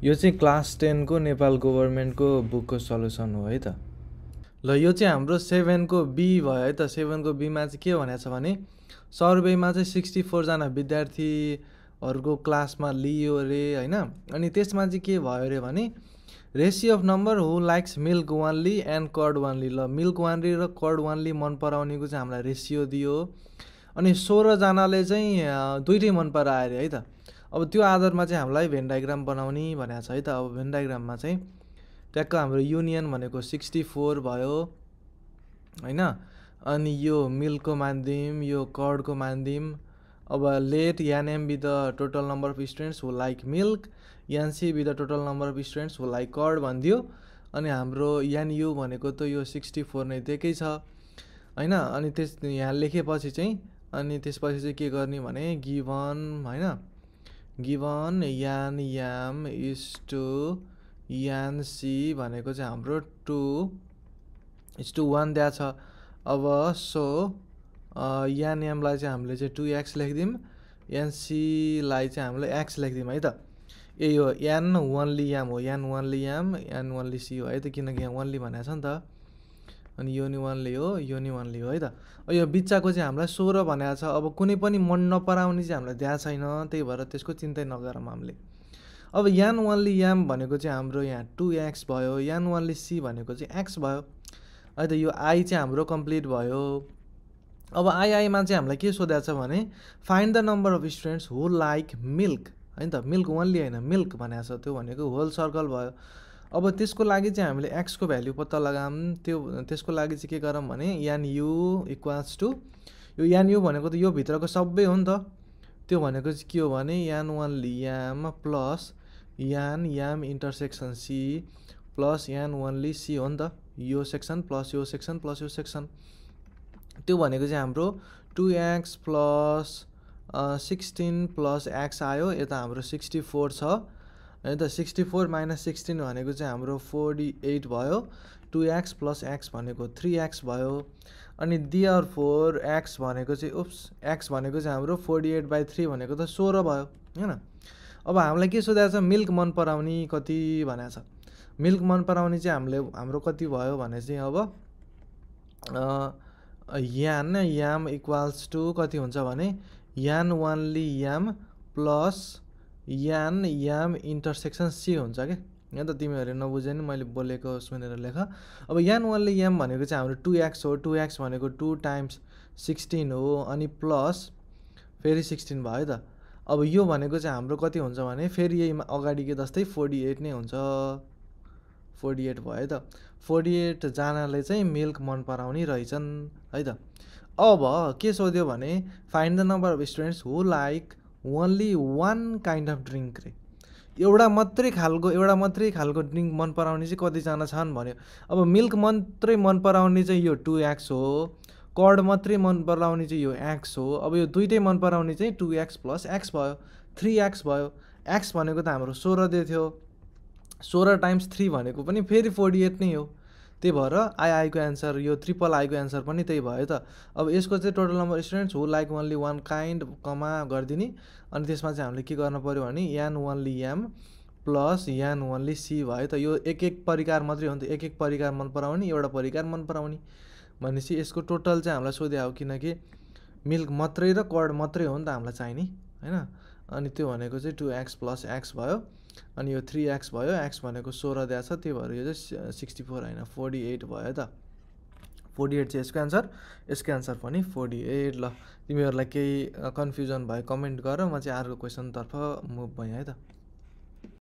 यो चाहिँ क्लास 10 को नेपाल गभर्नमेन्टको बुकको सल्युसन हो है त। ल यो चाहिँ हाम्रो 7 को बी भयो है त। 7 को बीमा चाहिँ के भनेको छ भने सर्वेमा चाहिँ 64 जना विद्यार्थीहरूको क्लासमा लियो अरे हैन। अनि त्यसमा चाहिँ के भयो अरे भने ratio of number who likes milk only and curd only. ल मिल्क वानली र कर्ड वानली मन पराउनेको चाहिँ हामीलाई रेसियो दियो। अनि 16 जनाले चाहिँ दुईटै मन परायो अरे है त। अब त्यो आधारमा चाहिँ हामीलाई भेन डायग्राम बनाउने भनेको छ है त। अब भेन डायग्राममा चाहिँ ट्याक्क हाम्रो युनियन भनेको 64 भयो हैन। अनि यो मिल्कको मानिदिउँ, यो कर्डको मानिदिउँ। अब let NM be the total number of students who like milk, NC be the total number of students who like curd भनिदियो। अनि हाम्रो एनयु भनेको त यो 64 नै दिएकै छ हैन। अनि त्यस यहाँ लेखेपछि चाहिँ अनि त्यसपछि चाहिँ के गर्ने भने गिभन हैन, गिभन यान याम इज टु यान सी भनेको चाहिँ हाम्रो 2:1 दिएको छ। अब सो यान यामलाई चाहिँ हामीले चाहिँ 2x लेखिदिउँ, एनसीलाई चाहिँ हामीले x लेखिदिउँ है त। यही हो एन वानली याम हो, एन वानली याम एन वानली सी हो है त, किनकि यहाँ वानली भनेको छ नि त। अनि यो नि वानली हो, यो नि वानली हो है त। यो बिच्चाको चाहिँ हामीलाई 16 भनेको छ। अब कुनै पनि मन नपराउने चाहिँ हामीलाई दिएको छैन, त्यही भएर त्यसको चिन्तै नगरौँ हामीले। अब यान वानली याम भनेको चाहिँ हाम्रो यहाँ 2x भयो, यान वानली सी भनेको चाहिँ x भयो है त। यो आई चाहिँ हाम्रो कम्प्लिट भयो। अब आईमा चाहिँ हामीलाई के सोधेको छ भने find the number of students who like milk है त। मिल्क वानली होइन, मिल्क भनेको छ, त्यो भनेको होल सर्कल भयो। अब त्यसको लागि चाहिँ हामीले x को भ्याल्यु पत्ता लगाऊँ। त्यसको लागि चाहिँ के गरौँ भने यान यु इक्वल्स टु यो यान यु भनेको त यो भित्रको सबै हो नि त। त्यो भनेको चाहिँ के हो भने यान वानली याम प्लस यान याम इन्टरसेक्सन सी प्लस यान वानली सी हो नि त। यो सेक्सन प्लस यो सेक्सन प्लस यो सेक्सन, त्यो भनेको चाहिँ हाम्रो 2x प्लस 16 प्लस x आयो। यता हाम्रो 64 छ है त। 64 माइनस 16 भनेको चाहिँ हाम्रो 48 भयो। 2x प्लस x भनेको 3x भयो। अनि देयरफोर x भनेको चाहिँ x भनेको चाहिँ हाम्रो 48/3 भनेको त 16 भयो हैन। अब हामीलाई के सोधेको छ मिल्क मन पराउने कति भनेको छ। मिल्क मन पराउने चाहिँ हाम्रो कति भयो भने चाहिँ अब यान याम इक्वल्स टु कति हुन्छ भने यान वानली याम प्लस यान याम इन्टरसेक्सन सी हुन्छ क्या। यहाँ त तिमीहरूले नबुझे नि मैले बोलेको सुनेर लेख। अब यान वानली याम भनेको चाहिँ हाम्रो 2x हो, 2x भनेको 2 टाइम्स 16 हो। अनि प्लस फेरि 16 भयो है त। अब यो भनेको चाहिँ हाम्रो कति हुन्छ भने फेरि यही अगाडिको जस्तै 48 नै हुन्छ, 48 भयो है त। 48 जनाले चाहिँ मिल्क मन पराउने रहेछन् है त। अब के सोध्यो भने find the number of students who like only one kind of drink रे। एउटा मात्रै खालको ड्रिङ्क मन पराउने चाहिँ कतिजना छन् भन्यो। अब मिल्क मात्रै मन पराउने चाहिँ यो 2x हो, कर्ड मात्रै मन पराउने चाहिँ यो x हो। अब यो दुइटै मन पराउने चाहिँ 2x प्लस x भयो, 3x भयो। x भनेको त हाम्रो 16 दिएको थियो, 16 टाइम्स 3 भनेको पनि फेरि 48 नै हो। त्यही भएर आईको एन्सर यो ट्रिपल आईको एन्सर पनि त्यही भयो त। अब यसको चाहिँ total number students who like only one kind कमा गरिदिने। अनि त्यसमा चाहिँ हामीले के गर्नु पऱ्यो भने यान वानली याम प्लस यान वानली सी भयो त। यो एक एक परिकार मात्रै हो नि त, एक एक परिकार मन पराउने, एउटा परिकार मन पराउने भनेपछि यसको टोटल चाहिँ हामीलाई सोध्या हो, किनकि मिल्क मात्रै र कर्ड मात्रै हो नि त हामीलाई चाहिने हैन। अनि त्यो भनेको चाहिँ 2x प्लस x भयो। अनि यो 3x भयो, x भनेको 16 दिएको छ, त्यही भएर यो चाहिँ 64 होइन 48 भयो त। 48 चाहिँ यसको एन्सर, यसको एन्सर पनि 48। ल तिमीहरूलाई केही कन्फ्युजन भयो कमेन्ट गर, म चाहिँ अर्को क्वेसनतर्फ मुभ भएँ है त।